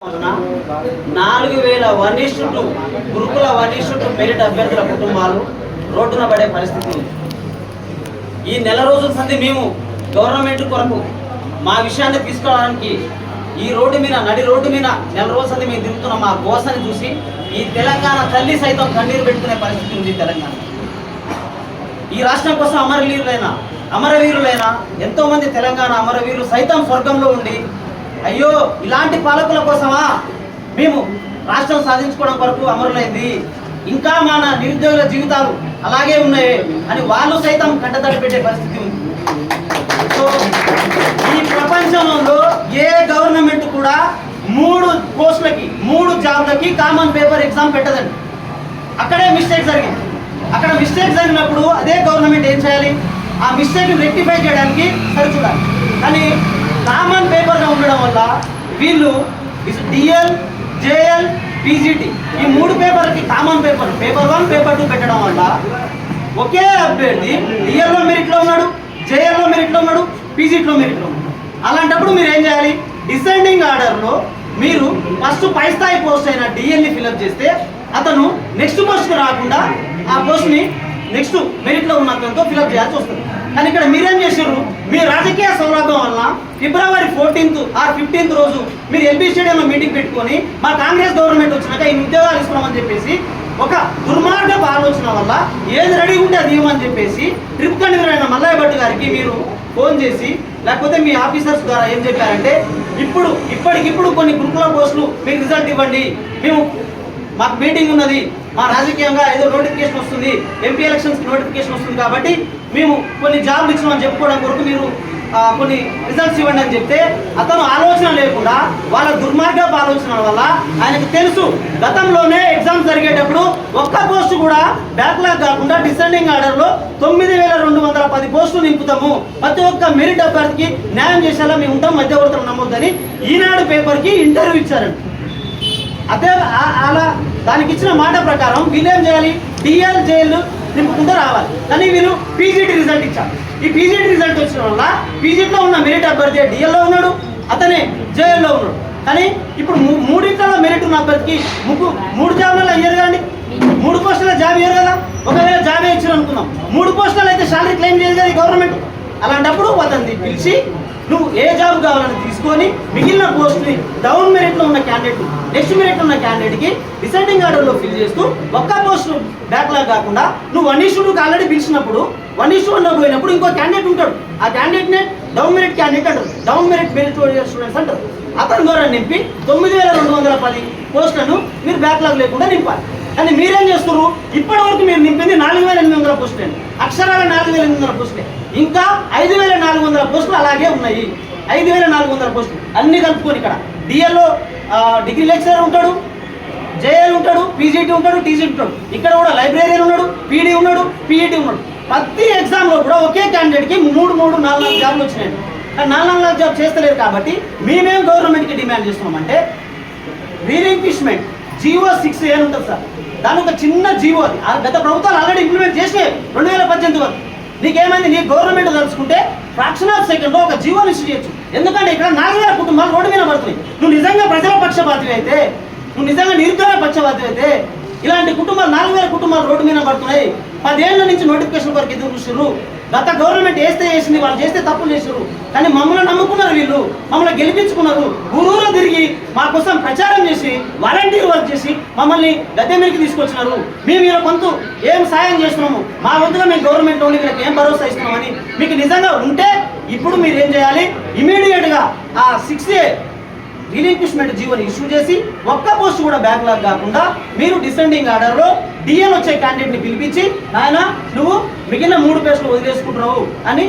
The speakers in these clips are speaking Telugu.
4000 గురుకుల 1:2 మెరిట్ అభ్యర్థుల కుటుంబాలు రోడ్డున పడే పరిస్థితి ఉంది. ఈ నెల రోజుల సంది మేము గవర్నమెంట్ కొరకు మా విషయాన్ని తీసుకోవడానికి ఈ రోడ్డు మీద నడి రోడ్డు మీద నెల రోజుల సంది మేము తిరుగుతున్న మా గోసని చూసి ఈ తెలంగాణ తల్లి సైతం కన్నీరు పెట్టుకునే పరిస్థితి ఉంది. తెలంగాణ ఈ రాష్ట్రం కోసం అమరవీరులైన ఎంతో మంది తెలంగాణ అమరవీరులు సైతం స్వర్గంలో ఉండి అయ్యో ఇలాంటి పాలకుల కోసమా మేము రాష్ట్రం సాధించుకోవడం వరకు అమరులైంది, ఇంకా మన నిరుద్యోగుల జీవితాలు అలాగే ఉన్నాయి అని వాళ్ళు సైతం కంటతడి పెట్టే పరిస్థితి ఉంది. సో ఈ ప్రపంచంలో ఏ గవర్నమెంట్ కూడా 3 పోస్టులకి 3 జాబ్లకి కామన్ పేపర్ ఎగ్జామ్ పెట్టదండి. అక్కడే మిస్టేక్ జరిగింది. అక్కడ మిస్టేక్ జరిగినప్పుడు అదే గవర్నమెంట్ ఏం చేయాలి? ఆ మిస్టేక్ని రెక్టిఫై చేయడానికి సరిచూడాలి. కానీ కామన్ పేపర్గా ఉండడం వల్ల వీళ్ళు డిఎల్, జేఎల్, పీజీటీ ఈ 3 పేపర్కి కామన్ పేపర్ 1, పేపర్ 2 పెట్టడం వల్ల ఒకే అభ్యర్థి డిఎల్లో మెరిట్లో ఉన్నాడు, జేఎల్లో మెరిట్లో ఉన్నాడు, పీజీటీలో మెరిట్లో ఉన్నాడు. అలాంటప్పుడు మీరు ఏం చేయాలి? డిసెండింగ్ ఆర్డర్లో మీరు ఫస్ట్ పై స్థాయి పోస్ట్ అయిన డిఎల్ని ఫిల్అప్ చేస్తే అతను నెక్స్ట్ పోస్ట్కి రాకుండా ఆ పోస్ట్ని నెక్స్ట్ మెరిట్లో ఉన్న అతనితో ఫిల్అప్ చేయాల్సి వస్తుంది. కానీ ఇక్కడ మీరేం చేశారు? మీ రాజకీయ సౌలభ్యం వల్ల ఫిబ్రవరి 14th ఆర్ 15th రోజు మీరు ఎల్బీ స్టేడియంలో మీటింగ్ పెట్టుకొని మా కాంగ్రెస్ గవర్నమెంట్ వచ్చినాక ఈ ఉద్యోగాలు ఇస్తున్నామని చెప్పేసి ఒక దుర్మార్గపు ఆలోచన వల్ల ఏది రెడీ ఉంటే అది ఇవ్వమని చెప్పేసి ట్రిప్ కన్వీనర్ అయిన మల్లయ్య భట్ గారికి మీరు ఫోన్ చేసి లేకపోతే మీ ఆఫీసర్స్ ద్వారా ఏం చెప్పారంటే ఇప్పటికిప్పుడు కొన్ని గురుకుల పోస్టులు మీకు రిజల్ట్ ఇవ్వండి, మేము మాకు మీటింగ్ ఉన్నది, మా రాజకీయంగా ఏదో నోటిఫికేషన్ వస్తుంది, ఎంపీ ఎలక్షన్స్కి నోటిఫికేషన్ వస్తుంది కాబట్టి మేము కొన్ని జాబ్లు ఇచ్చినామని చెప్పుకోవడం కొరకు మీరు కొన్ని రిజల్ట్స్ ఇవ్వండి అని చెప్తే అతను ఆలోచన లేకుండా వాళ్ళ దుర్మార్గపు ఆలోచన వల్ల ఆయనకు తెలుసు గతంలోనే ఎగ్జామ్స్ జరిగేటప్పుడు ఒక్క పోస్టు కూడా బ్యాక్లాగ్ కాకుండా డిసెండింగ్ ఆర్డర్లో 9210 పోస్టులు నింపుతాము, ప్రతి ఒక్క మెరిట్ అభ్యర్థికి న్యాయం చేసేలా మేము ఉంటాం, మధ్యవర్తులు నమ్మొద్దని ఈనాడు పేపర్కి ఇంటర్వ్యూ ఇచ్చారండి. అదే అలా దానికి ఇచ్చిన మాట ప్రకారం వీళ్ళు ఏం చేయాలి? డిఎల్, జేఎల్ నింపుకుంటూ రావాలి. కానీ వీళ్ళు పీజీటీ రిజల్ట్ ఇచ్చారు. ఈ పీజీటీ రిజల్ట్ వచ్చిన వల్ల పీజీటీలో ఉన్న మెరిట్ అభ్యర్థి డిఎల్లో ఉన్నాడు, అతనే జేఎల్లో ఉన్నాడు. కానీ ఇప్పుడు 3 మెరిట్ ఉన్న అభ్యర్థికి 3 జాబ్లలో అయ్యారు కదండి, 3 పోస్టుల జాబ్ ఇయ్యారు కదా. ఒకవేళ జాబే ఇచ్చారు అనుకుందాం, 3 పోస్టులు అయితే శాలరీ క్లెయిమ్ చేయదు కదా ఈ గవర్నమెంట్. అలాంటప్పుడు అతన్ని పిలిచి నువ్వు ఏ జాబ్ కావాలని తీసుకొని మిగిలిన పోస్ట్ని డౌన్ మెరిట్లో ఉన్న క్యాండిడేట్ నెక్స్ట్ మెరిట్లో ఉన్న క్యాండిడేట్కి డిసెండింగ్ ఆర్డర్లో ఫిల్ చేస్తూ ఒక్క పోస్ట్ బ్యాక్లాగ్ కాకుండా నువ్వు 1:2 ఆల్రెడీ పిలిచినప్పుడు 1:1 పోయినప్పుడు ఇంకో క్యాండిడేట్ ఉంటాడు, ఆ క్యాండిడేట్నే డౌన్ మెరిట్ క్యాండిడేట్ అంటారు, డౌన్ మెరిట్ స్టూడెంట్స్ అంటారు. అతని ద్వారా నింపి 9210 పోస్టులను మీరు బ్యాక్లాగ్ లేకుండా నింపాలి. కానీ మీరేం చేస్తున్నారు? ఇప్పటి వరకు మీరు నింపింది 4800 పోస్టులే, అక్షరాల 4800 పోస్టులే. ఇంకా 5400 పోస్టులు అలాగే ఉన్నాయి. 5400 పోస్టులు అన్ని కలుపుకొని ఇక్కడ డిఎల్లో డిగ్రీ లెక్చరర్ ఉంటాడు, జేఎల్ ఉంటాడు, పీజీటీ ఉంటాడు, టీజీటీ ఉంటాడు, ఇక్కడ కూడా లైబ్రరీయన్ ఉన్నాడు, పీడీ ఉన్నాడు, పీఈటీ ఉన్నాడు. ప్రతి ఎగ్జామ్లో కూడా ఒకే క్యాండిడేట్కి 3-4 జాబ్లు వచ్చినాయి. కానీ 4 జాబ్ చేస్తలేరు. కాబట్టి మేమేం గవర్నమెంట్కి డిమాండ్ చేస్తున్నామంటే రీలింక్విష్మెంట్ జీవో 6A అని ఉంటుంది సార్, దాని ఒక చిన్న జీవో, అది గత ప్రభుత్వాలు ఆల్రెడీ ఇంప్లిమెంట్ చేసే 2018 వరకు. నీకేమైంది? నీ గవర్నమెంట్ తలుచుకుంటే ఫ్రాక్షన్ ఆఫ్ సెకండ్లో ఒక జీవోని ఇష్యూ చేయొచ్చు. ఎందుకంటే ఇక్కడ 4000 కుటుంబాలు రోడ్డు మీద పడుతున్నాయి. నువ్వు నిజంగా ప్రజల పక్షపాతి అయితే, నువ్వు నిజంగా నిరుద్యోగ పక్షపాతి అయితే ఇలాంటి కుటుంబాలు 4000 కుటుంబాలు రోడ్డు మీద పడుతున్నాయి. 10 ఏళ్ల నుంచి నోటిఫికేషన్ వరకు ఎదురు చూసారు. గత గవర్నమెంట్ చేసింది, వాళ్ళు చేస్తే తప్పులు చేశారు. కానీ మమ్మల్ని నమ్ముకున్నారు, వీళ్ళు మమ్మల్ని గెలిపించుకున్నారు, ఊరూరు తిరిగి మా కోసం ప్రచారం చేసి వాలంటీర్ వర్క్ చేసి మమ్మల్ని గద్దె మీదకి తీసుకొచ్చినారు. మేము వీళ్ళ కొంత ఏం సాయం చేస్తున్నాము, మా వంతుగా మేము గవర్నమెంట్ నుండి వీళ్ళకి ఏం భరోసా ఇస్తున్నామని మీకు నిజంగా ఉంటే ఇప్పుడు మీరు ఏం చేయాలి? ఇమీడియట్గా ఆ 6A రీలింక్విష్మెంట్ జీవోని ఇష్యూ చేసి ఒక్క పోస్ట్ కూడా బ్యాక్లాగ్ కాకుండా మీరు డిసెండింగ్ ఆర్డర్లో డిఎల్ వచ్చే క్యాండిడేట్ని పిలిపించి ఆయన నువ్వు మిగిలిన 3 పోస్టులు వదిలేసుకుంటున్నావు అని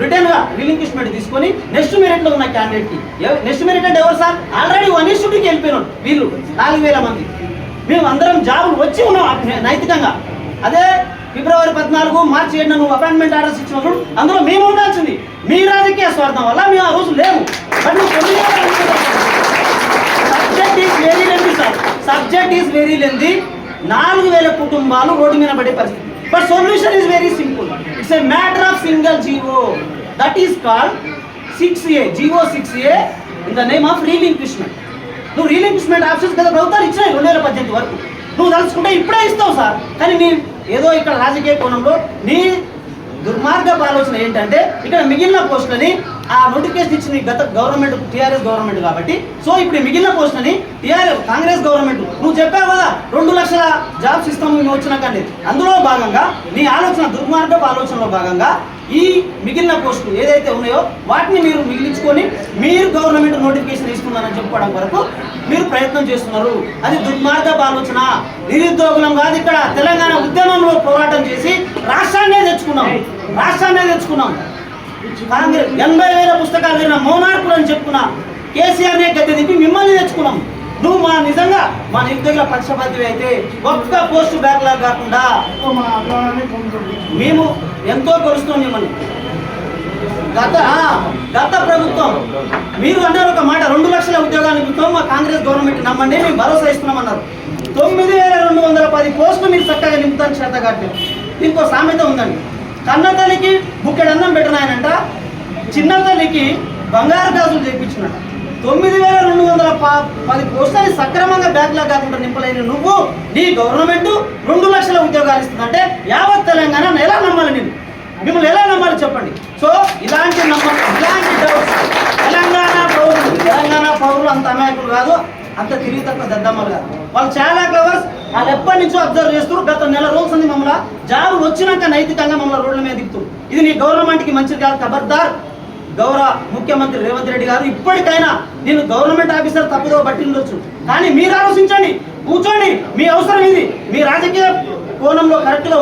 రిటర్న్గా రీలింక్విష్మెంట్ తీసుకొని నెక్స్ట్ మెరిట్లో ఉన్న క్యాండిడేట్కి, నెక్స్ట్ మెరిట్ అంటే ఎవరు సార్? ఆల్రెడీ 1:2కి వెళ్ళిపోయినాడు వీళ్ళు 4000 మంది. మేము అందరం జాబులు వచ్చి ఉన్నాం నైతికంగా. అదే ఫిబ్రవరి 14, మార్చి 7 నువ్వు అపాయింట్మెంట్ ఆర్డర్స్ ఇచ్చినప్పుడు అందులో మేము ఉండాల్సింది. మీ రాజకీయ స్వార్థం వల్ల మేము ఆ రోజు లేము. బట్ నువ్వు సబ్జెక్ట్ ఈస్ వెరీ లెంతీ. 4000 కుటుంబాలు రోడ్డు మీద పడే పరిస్థితి. But solution is very simple. It's a matter of single GO that is called 6A, GO 6A in the name of relinquishment. నువ్వు రీలింక్విష్మెంట్ ఆప్షన్స్ కదా ప్రభుత్వాలు ఇచ్చినాయి 2018 వరకు. నువ్వు తలుచుకుంటే ఇప్పుడే ఇస్తావు సార్. కానీ నీ ఏదో ఇక్కడ రాజకీయ కోణంలో నీ దుర్మార్గపు ఆలోచన ఏంటంటే ఇక్కడ మిగిలిన పోస్టులని ఆ నోటిఫికేషన్ ఇచ్చిన గత గవర్నమెంట్ టీఆర్ఎస్ గవర్నమెంట్ కాబట్టి, సో ఇప్పుడు మిగిలిన పోస్టులని కాంగ్రెస్ గవర్నమెంట్ నువ్వు చెప్పావు కదా 2 లక్షల జాబ్స్ ఇస్తాము నువ్వు వచ్చినాకండి. అందులో భాగంగా నీ ఆలోచన దుర్మార్గపు ఆలోచనలో భాగంగా ఈ మిగిలిన పోస్టులు ఏదైతే ఉన్నాయో వాటిని మీరు మిగిలించుకొని మీరు గవర్నమెంట్ నోటిఫికేషన్ ఇస్తున్నారని చెప్పుకోవడం వరకు మీరు ప్రయత్నం చేస్తున్నారు. అది దుర్మార్గపు ఆలోచన. నిరుద్యోగులం కాదు, ఇక్కడ తెలంగాణ ఉద్యమంలో పోరాటం చేసి రాష్ట్రాన్నే తెచ్చుకున్నాం. కాంగ్రెస్ 80,000 పుస్తకాలు తిన్న మౌనార్కులు అని చెప్పుకున్న కేసీఆర్నే గద్దె దింపి మిమ్మల్ని తెచ్చుకున్నాం. నువ్వు నిజంగా మా నిరుద్యోగుల పక్షపాతి అయితే ఒక్క పోస్టు బ్యాక్లాగ్ కాకుండా మేము ఎంతో కొలుస్తున్నాం మిమ్మల్ని. గత ప్రభుత్వం మీరు అన్నారు ఒక మాట, 2 లక్షల ఉద్యోగాలు ఇస్తాం మా కాంగ్రెస్ గవర్నమెంట్ నమ్మండి మేము భరోసా ఇస్తున్నామన్నారు. 9,210 పోస్టులు మీరు చక్కగా నింపుతారు చేత కాదు. ఇంకో సామెత ఉందండి, కన్న తల్లికి బుక్కెడు అన్నం పెట్టినాయనంట, చిన్న తల్లికి బంగారు గాజులు చేయించినట్ట. 9,210 పోస్టులని సక్రమంగా బ్యాక్లాగ్ కాకుండా నింపలేని నువ్వు నీ గవర్నమెంట్ 2 లక్షల ఉద్యోగాలు ఇస్తుందంటే యావత్ తెలంగాణ ఎలా నమ్మాలి? నేను మిమ్మల్ని ఎలా నమ్మాలి చెప్పండి. సో ఇలాంటి డౌట్స్ తెలంగాణ పౌరులు అంత అమాయకులు కాదు, అంత తిరిగి తక్కువ దద్దమ్మలు కాదు. వాళ్ళు చాలా క్లవర్స్. వాళ్ళు ఎప్పటి నుంచో అబ్జర్వ్ చేస్తారు. గత నెల రోజులు ఉంది మమ్మల్ని జాబ్ వచ్చినాక నైతికంగా మమ్మల్ని రోడ్ల మీద దిగుతారు. ఇది నీ గవర్నమెంట్కి మంచిది కాదు. ఖబర్దార్. గౌరవ ముఖ్యమంత్రి రేవంత్ రెడ్డి గారు ఇప్పటికైనా నేను గవర్నమెంట్ ఆఫీసర్ తప్పుదో బట్టి ఉండొచ్చు, కానీ మీరు ఆలోచించండి, కూర్చోండి. మీ అవసరం ఇది, మీ రాజకీయ కోణంలో కరెక్ట్గా